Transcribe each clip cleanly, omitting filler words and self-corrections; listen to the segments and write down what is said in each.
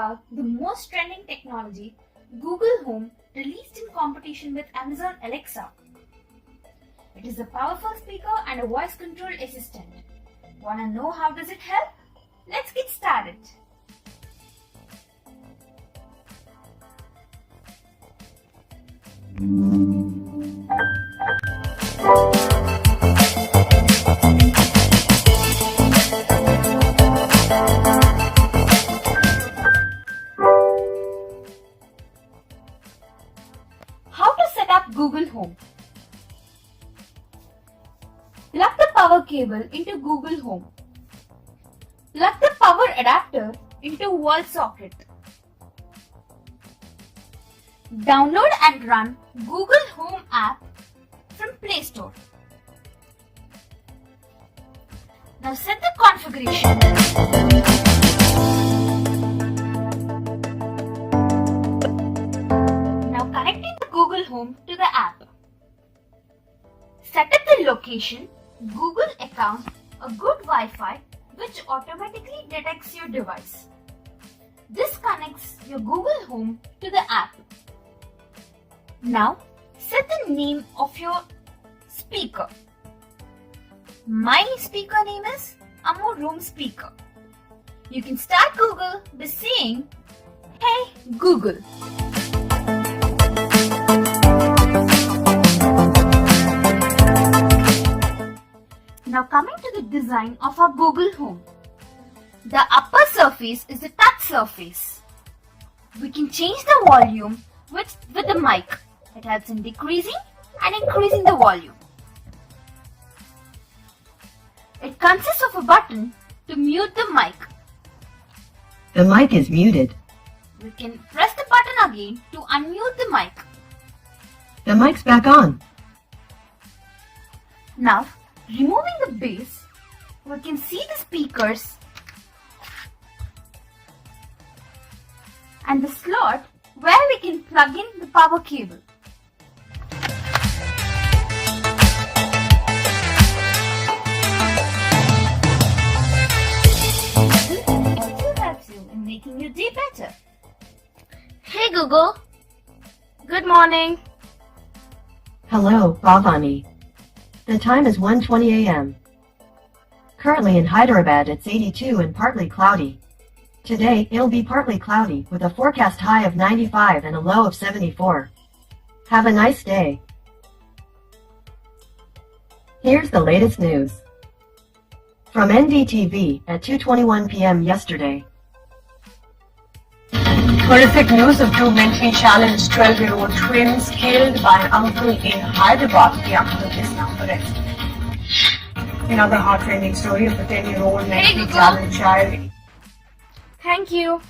about the most trending technology, Google Home, released in competition with Amazon Alexa. It is a powerful speaker and a voice control assistant. Wanna know how does it help? Let's get started. How to set up Google Home? Plug the power cable into Google Home. Plug the power adapter into wall socket. Download and run Google Home app from Play Store. Now set the configuration. Now connecting the Google Home to the app. Set up the location, Google account, a good Wi-Fi which automatically detects your device. This connects your Google Home to the app. Now set the name of your speaker. My speaker name is Ammo Room Speaker. You can start Google by saying, "Hey Google." Now coming to the design of our Google Home. The upper surface is the touch surface. We can change the volume with the mic. It helps in decreasing and increasing the volume. It consists of a button to mute the mic. The mic is muted. We can press the button again to unmute the mic. The mic's back on. Now, removing the base, we can see the speakers and the slot where we can plug in the power cable. This also helps you in making your day better. Hey Google, good morning. Hello, Bhavani. The time is 1:20 a.m. Currently in Hyderabad it's 82 and partly cloudy. Today it'll be partly cloudy with a forecast high of 95 and a low of 74. Have a nice day. Here's the latest news. From NDTV at 2:21 p.m. yesterday. Horrific news of two mentally challenged 12-year-old twins killed by an uncle in Hyderabad. The uncle is now arrested. Another heart-rending story of a 10-year-old mentally challenged child. Thank you.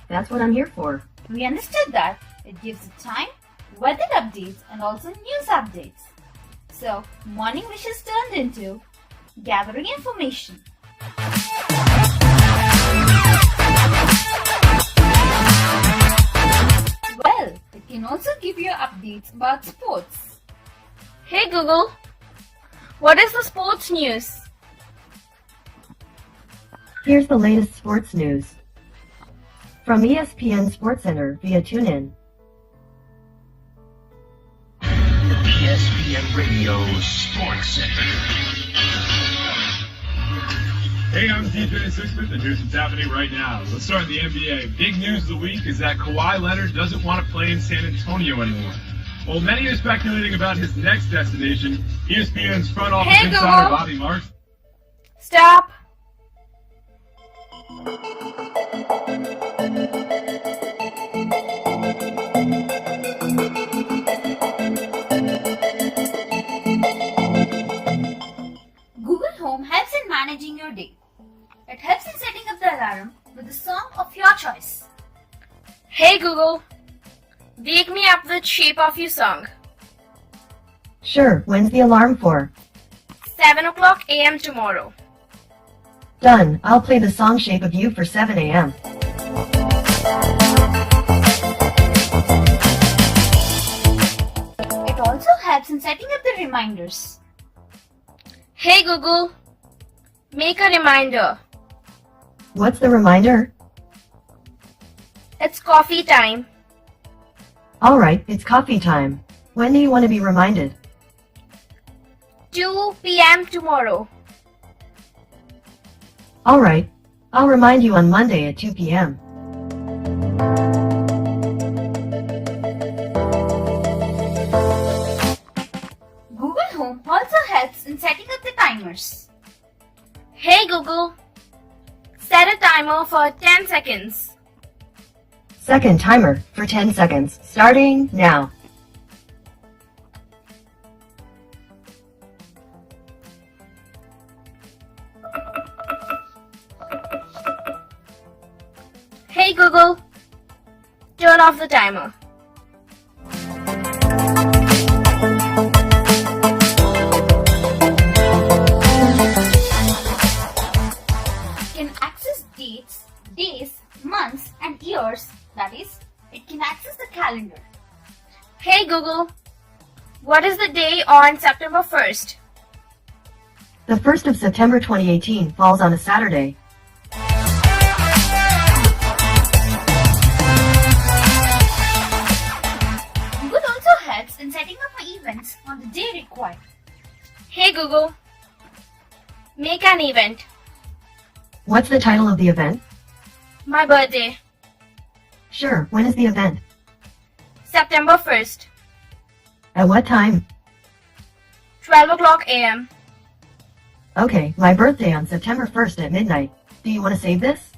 That's what I'm here for. We understood that it gives the time, weather updates and also news updates. So, morning wishes turned into gathering information. Well, it can also give you updates about sports. Hey Google, what is the sports news? Here's the latest sports news. From ESPN SportsCenter via TuneIn. ESPN Radio Sports Center. Hey, I'm DJ Sixpence, and here's what's happening right now. Let's start in the NBA. Big news of the week is that Kawhi Leonard doesn't want to play in San Antonio anymore. While many are speculating about his next destination, ESPN's front office insider Bobby Marks. Stop. Google Home helps in managing your day. It helps in setting up the alarm with a song of your choice. Hey Google, wake me up with Shape of You song. Sure, when's the alarm for? 7:00 a.m. tomorrow. Done, I'll play the song Shape of You for 7 a.m. It also helps in setting up the reminders. Hey Google, make a reminder. What's the reminder? It's coffee time. Alright, it's coffee time. When do you want to be reminded? 2 p.m. tomorrow. Alright, I'll remind you on Monday at 2 p.m. Google Home also helps in setting up the timers. Hey Google, set a timer for 10 seconds. Second timer for 10 seconds, starting now. Hey Google, turn off the timer. It can access dates, days, months, and years. That is, it can access the calendar. Hey Google, what is the day on September 1st? The 1st of September 2018 falls on a Saturday. Google also helps in setting up events on the day required. Hey Google, make an event. What's the title of the event? My birthday, Sure, when is the event? September 1st, At what time? 12 o'clock a.m. Okay, my birthday on September 1st at midnight. Do you want to save this?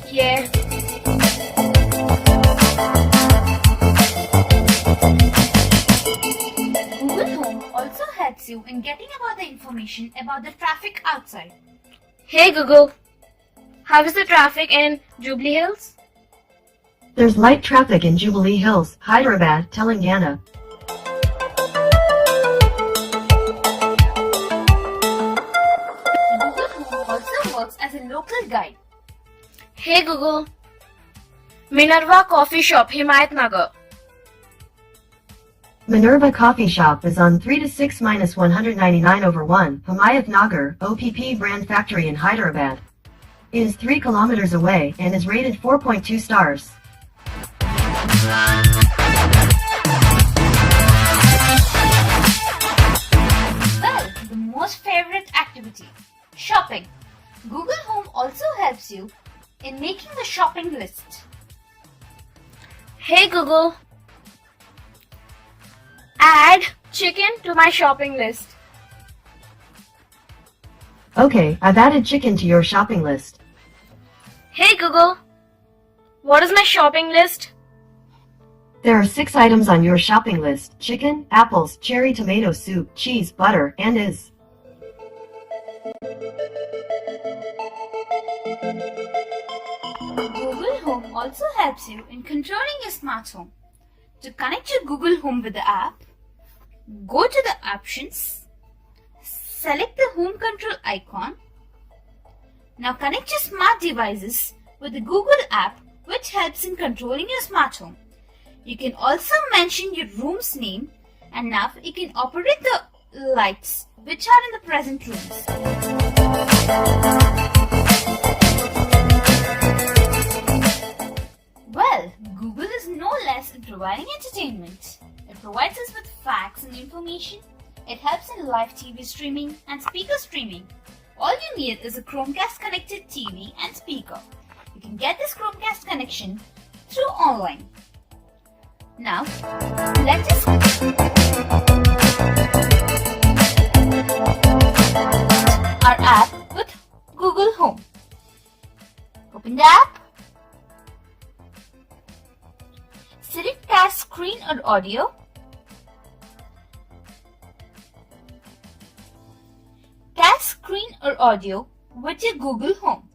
Yeah. Google Home also helps you in getting about the information about the traffic outside. Hey Google, how is the traffic in Jubilee Hills? There's light traffic in Jubilee Hills, Hyderabad, Telangana. Google Home also works as a local guide. Hey Google, Minerva Coffee Shop, Himayat Nagar. Minerva Coffee Shop is on 3 to 6 minus 199 over 1, Himayat Nagar, OPP brand factory in Hyderabad. It is 3 kilometers away and is rated 4.2 stars. Well, the most favorite activity, shopping. Google Home also helps you in making the shopping list. Hey Google, add chicken to my shopping list. Okay, I've added chicken to your shopping list. Hey Google, what is my shopping list? There are 6 items on your shopping list: chicken, apples, cherry tomato soup, cheese, butter, and is. Google Home also helps you in controlling your smart home. To connect your Google Home with the app, go to the options, select the home control icon. Now connect your smart devices with the Google app, which helps in controlling your smart home. You can also mention your room's name, and now you can operate the lights which are in the present rooms. Well, Google is no less in providing entertainment. It provides us with facts and information. It helps in live TV streaming and speaker streaming. All you need is a Chromecast connected TV and speaker. You can get this Chromecast connection through online. Now, let us our app with Google Home. Open the app. Select cast screen or audio. Cast screen or audio with your Google Home.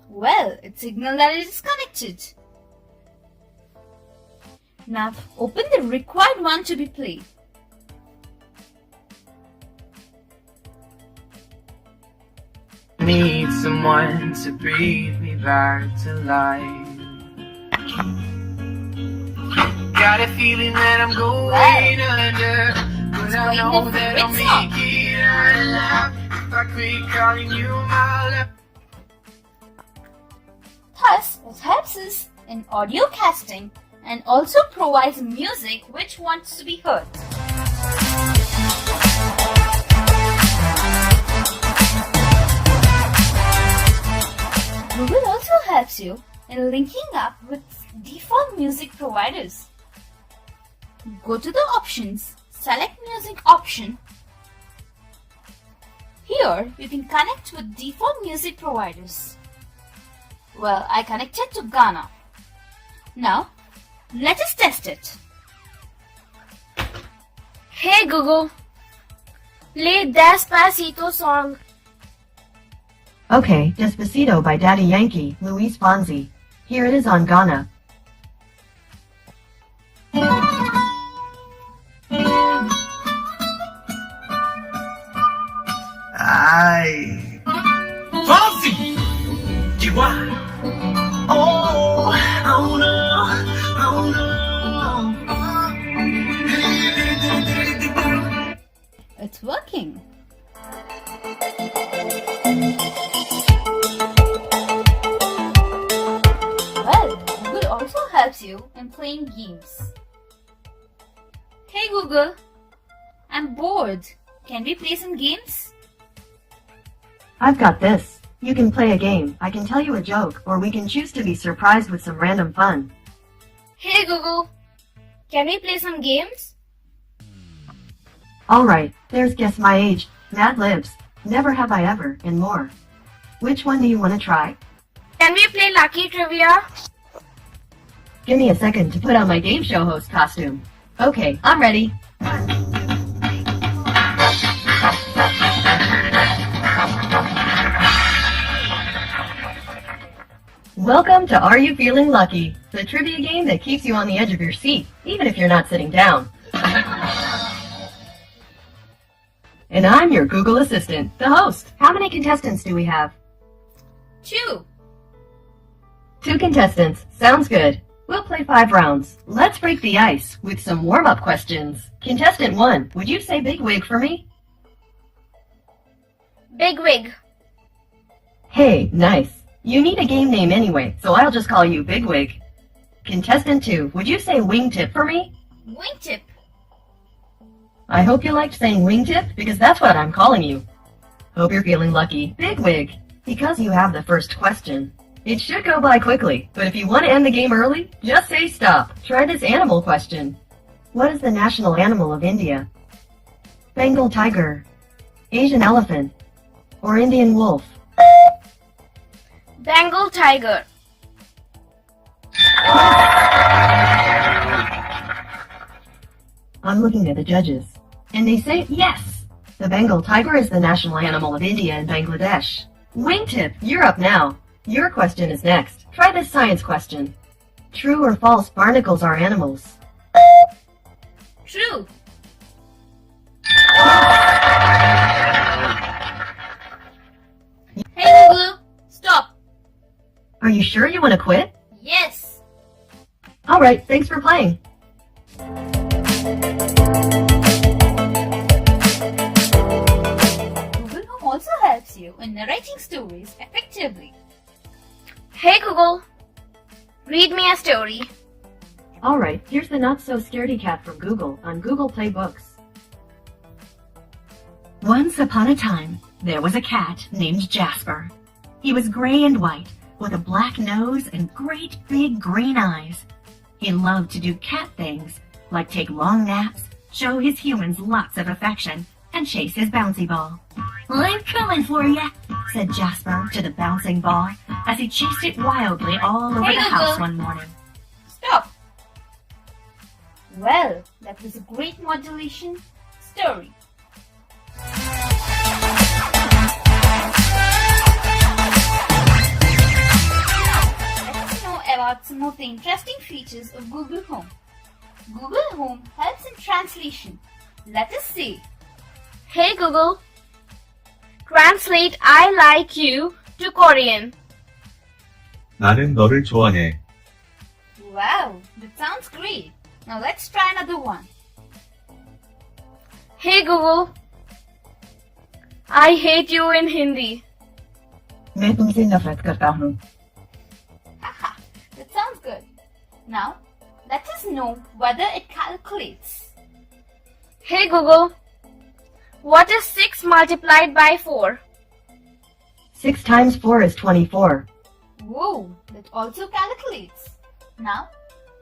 Well, it signals that it is connected. Now open the required one to be played. Need someone to breathe me back to life. Got a feeling that I'm going under, but I know that I'll make it out alive if I quit calling you my love. Thus, It helps us in audio casting and also provides music which wants to be heard. Google also helps you in linking up with default music providers. Go to the options, select music option. Here you can connect with default music providers. Well, I connected to Ghana. Now, let us test it. Hey Google, play Despacito song. Okay, Despacito by Daddy Yankee, Luis Fonsi. Here it is on Ghana. Ay. Fonsi! Chihuahua. Oh, oh no, oh no. It's working. Well, Google also helps you in playing games. Hey Google, I'm bored. Can we play some games? I've got this. You can play a game, I can tell you a joke, or we can choose to be surprised with some random fun. Hey Google, can we play some games? Alright, there's Guess My Age, Mad Libs, Never Have I Ever, and more. Which one do you want to try? Can we play Lucky Trivia? Give me a second to put on my game show host costume. Okay, I'm ready. Welcome to Are You Feeling Lucky? The trivia game that keeps you on the edge of your seat, even if you're not sitting down. And I'm your Google Assistant, the host. How many contestants do we have? 2. 2 contestants. Sounds good. We'll play 5 rounds. Let's break the ice with some warm-up questions. Contestant 1, would you say big wig for me? Big Wig. Hey, nice. You need a game name anyway, so I'll just call you Big Wig. Contestant 2, would you say wingtip for me? Wingtip. I hope you liked saying wingtip, because that's what I'm calling you. Hope you're feeling lucky. Big Wig. Because you have the first question. It should go by quickly, but if you want to end the game early, just say stop. Try this animal question. What is the national animal of India? Bengal tiger, Asian elephant, or Indian wolf? Bengal Tiger. I'm looking at the judges, and they say yes! The Bengal tiger is the national animal of India and Bangladesh. Wingtip, you're up now. Your question is next. Try this science question. True or false, barnacles are animals? True. Hey Google, stop. Are you sure you want to quit? Yes. Alright, thanks for playing. Google Home also helps you in narrating stories effectively. Hey Google, read me a story. Alright, here's the Not-So-Scaredy Cat from Google on Google Play Books. Once upon a time, there was a cat named Jasper. He was gray and white, with a black nose and great big green eyes. He loved to do cat things, like take long naps, show his humans lots of affection, and chase his bouncy ball. "I'm coming for ya," said Jasper to the bouncing ball as he chased it wildly all over Hey, the Google. house one morning. Stop. Well, that was a great modulation story. Let's know about some of the interesting features of Google Home. Google Home helps in translation. Let us see. Hey Google, translate I like you to Korean. 나는 너를 좋아해. Wow, that sounds great. Now let's try another one. Hey Google, I hate you in Hindi. मैं तुमसे नफरत करता हूँ. Haha, Now, let us know whether it calculates. Hey Google, what is 6 multiplied by 4? 6 times 4 is 24. Whoa, that also calculates. Now,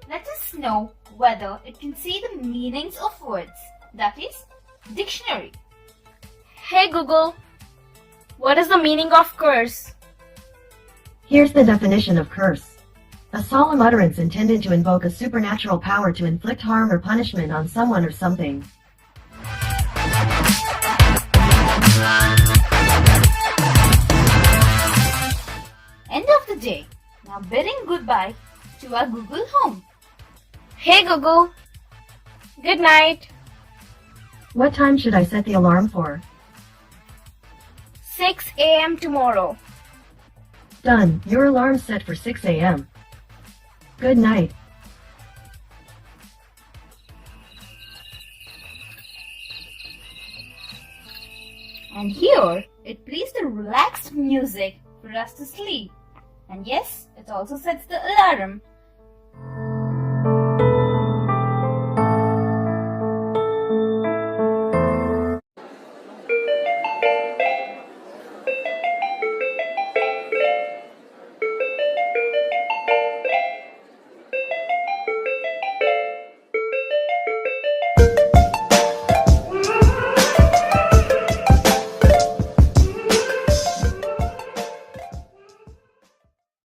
let us know whether it can see the meanings of words, that is, dictionary. Hey Google, what is the meaning of curse? Here's the definition of curse. A solemn utterance intended to invoke a supernatural power to inflict harm or punishment on someone or something. End of the day. Now bidding goodbye to our Google Home. Hey Google, good night. What time should I set the alarm for? 6 a.m. tomorrow. Done. Your alarm's set for 6 a.m. Good night. And here, it plays the relaxed music for us to sleep. And yes, it also sets the alarm